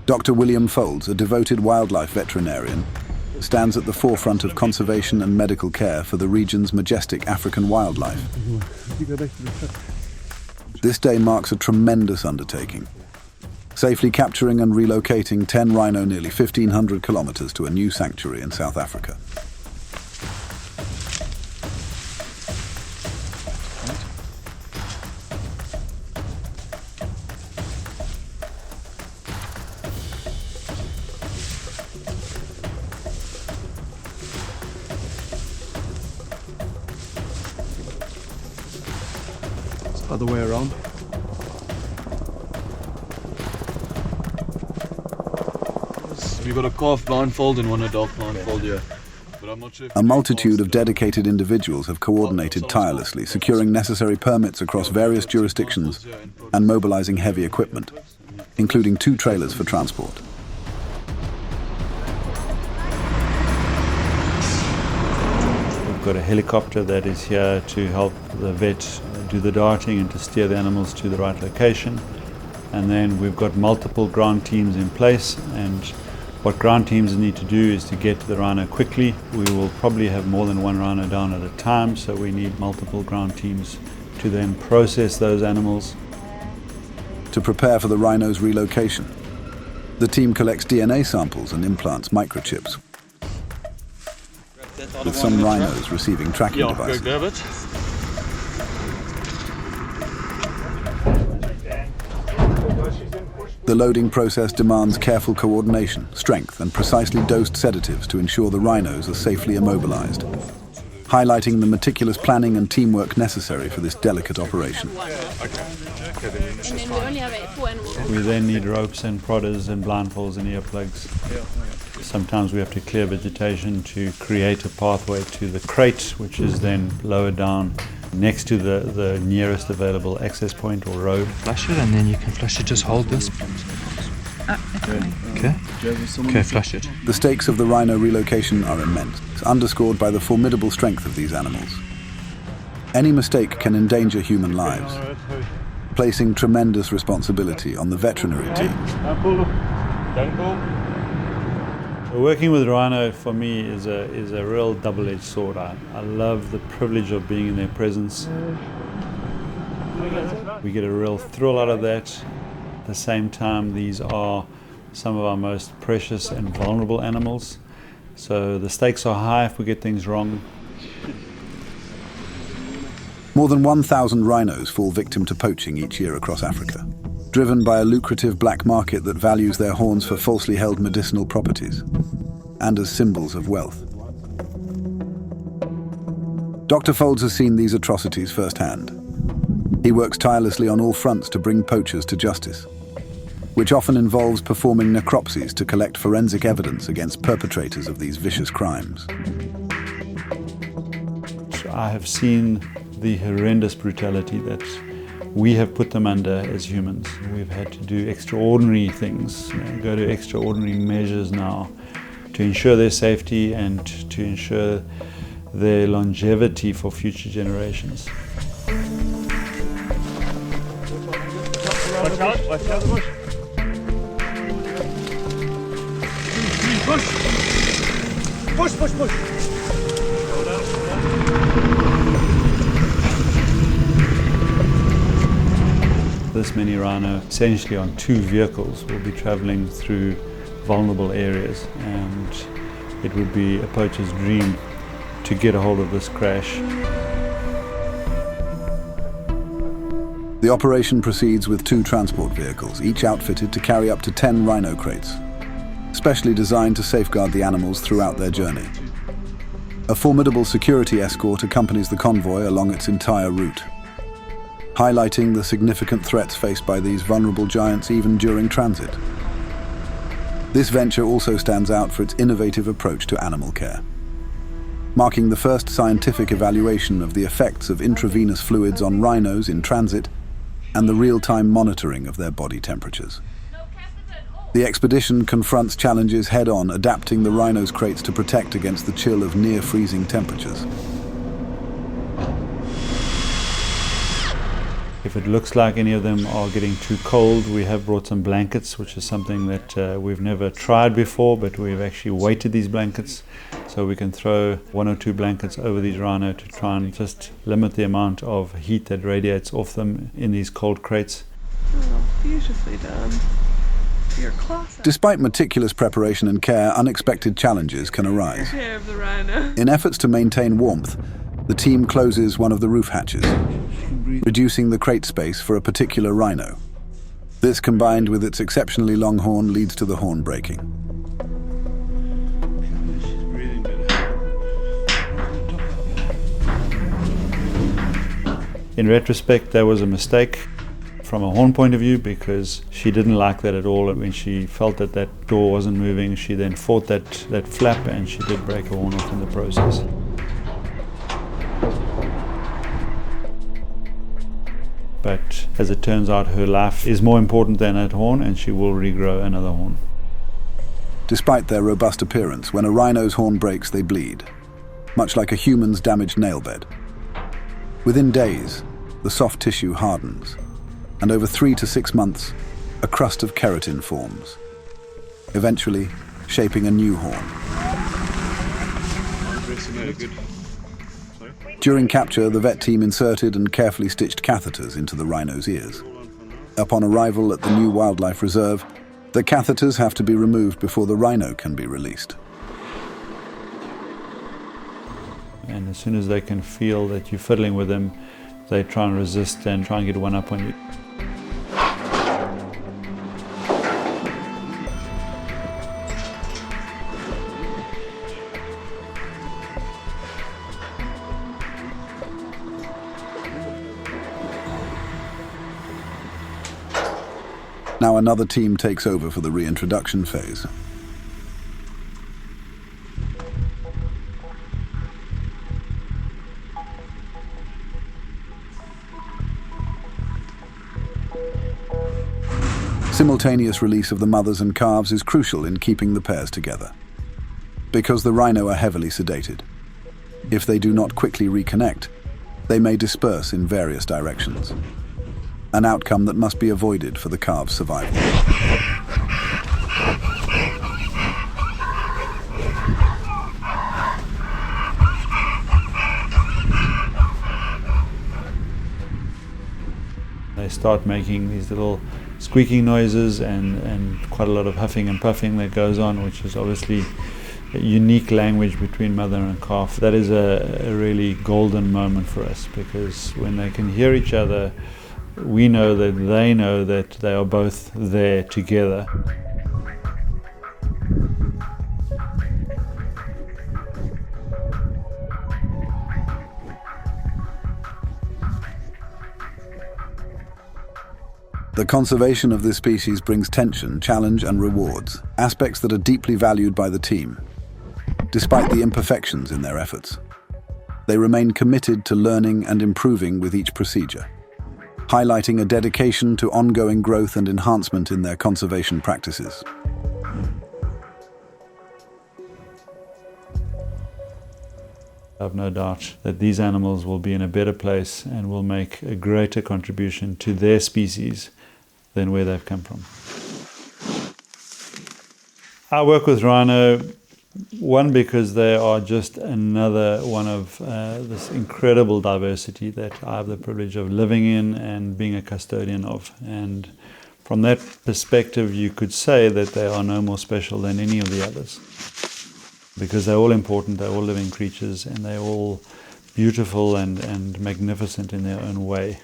Dr. William Fowlds, a devoted wildlife veterinarian, stands at the forefront of conservation and medical care for the region's majestic African wildlife. This day marks a tremendous undertaking, safely capturing and relocating 10 rhino nearly 1,500 kilometers to a new sanctuary in South Africa. Other way around. We got a calf blindfold and one adult blindfold here. But I'm not sure a multitude of dedicated individuals have coordinated tirelessly, securing necessary permits across various jurisdictions and mobilizing heavy equipment, including 2 trailers for transport. We've got a helicopter that is here to help the vet do the darting and to steer the animals to the right location. And then we've got multiple ground teams in place, and what ground teams need to do is to get to the rhino quickly. We will probably have more than 1 rhino down at a time, so we need multiple ground teams to then process those animals. To prepare for the rhino's relocation, the team collects DNA samples and implants microchips, with some rhinos receiving tracking devices. The loading process demands careful coordination, strength, and precisely dosed sedatives to ensure the rhinos are safely immobilized, highlighting the meticulous planning and teamwork necessary for this delicate operation. We then need ropes and prodders and blindfolds and earplugs. Sometimes we have to clear vegetation to create a pathway to the crate, which is then lowered down next to the nearest available access point or road. Flush it, and then you can flush it. Just hold this. Okay. Okay, flush it. The stakes of the rhino relocation are immense, underscored by the formidable strength of these animals. Any mistake can endanger human lives, placing tremendous responsibility on the veterinary team. Working with rhino for me is a real double-edged sword. I love the privilege of being in their presence. We get a real thrill out of that. At the same time, these are some of our most precious and vulnerable animals. So the stakes are high if we get things wrong. More than 1,000 rhinos fall victim to poaching each year across Africa, driven by a lucrative black market that values their horns for falsely held medicinal properties and as symbols of wealth. Dr. Fowlds has seen these atrocities firsthand. He works tirelessly on all fronts to bring poachers to justice, which often involves performing necropsies to collect forensic evidence against perpetrators of these vicious crimes. I have seen the horrendous brutality that we have put them under as humans. We've had to do extraordinary things, go to extraordinary measures now to ensure their safety and to ensure their longevity for future generations. Watch out the bush. Push. This many rhino, essentially on 2 vehicles, will be traveling through vulnerable areas, and it would be a poacher's dream to get a hold of this crash. The operation proceeds with 2 transport vehicles, each outfitted to carry up to 10 rhino crates, specially designed to safeguard the animals throughout their journey. A formidable security escort accompanies the convoy along its entire route, highlighting the significant threats faced by these vulnerable giants even during transit. This venture also stands out for its innovative approach to animal care, marking the first scientific evaluation of the effects of intravenous fluids on rhinos in transit and the real-time monitoring of their body temperatures. The expedition confronts challenges head-on, adapting the rhinos' crates to protect against the chill of near-freezing temperatures. If it looks like any of them are getting too cold, we have brought some blankets, which is something that we've never tried before, but we've actually weighted these blankets so we can throw 1 or 2 blankets over these rhino to try and just limit the amount of heat that radiates off them in these cold crates. Oh, beautifully done. Your class. Despite meticulous preparation and care, unexpected challenges can arise. Care of the rhino. In efforts to maintain warmth, the team closes one of the roof hatches, reducing the crate space for a particular rhino. This, combined with its exceptionally long horn, leads to the horn breaking. In retrospect, that was a mistake from a horn point of view, because she didn't like that at all. When she felt that that door wasn't moving, she then fought that flap, and she did break a horn off in the process. But as it turns out, her life is more important than that horn, and she will regrow another horn. Despite their robust appearance, when a rhino's horn breaks, they bleed, much like a human's damaged nail bed. Within days, the soft tissue hardens, and over 3 to 6 months, a crust of keratin forms, eventually shaping a new horn. During capture, the vet team inserted and carefully stitched catheters into the rhino's ears. Upon arrival at the new wildlife reserve, the catheters have to be removed before the rhino can be released. And as soon as they can feel that you're fiddling with them, they try and resist and try and get one up on you. Now another team takes over for the reintroduction phase. Simultaneous release of the mothers and calves is crucial in keeping the pairs together, because the rhino are heavily sedated. If they do not quickly reconnect, they may disperse in various directions, an outcome that must be avoided for the calves' survival. They start making these little squeaking noises and quite a lot of huffing and puffing that goes on, which is obviously a unique language between mother and calf. That is a really golden moment for us, because when they can hear each other, we know that they are both there together. The conservation of this species brings tension, challenge, and rewards, aspects that are deeply valued by the team. Despite the imperfections in their efforts, they remain committed to learning and improving with each procedure, highlighting a dedication to ongoing growth and enhancement in their conservation practices. I have no doubt that these animals will be in a better place and will make a greater contribution to their species than where they've come from. I work with rhino, one, because they are just another one of this incredible diversity that I have the privilege of living in and being a custodian of. And from that perspective, you could say that they are no more special than any of the others, because they're all important, they're all living creatures, and they're all beautiful and magnificent in their own way.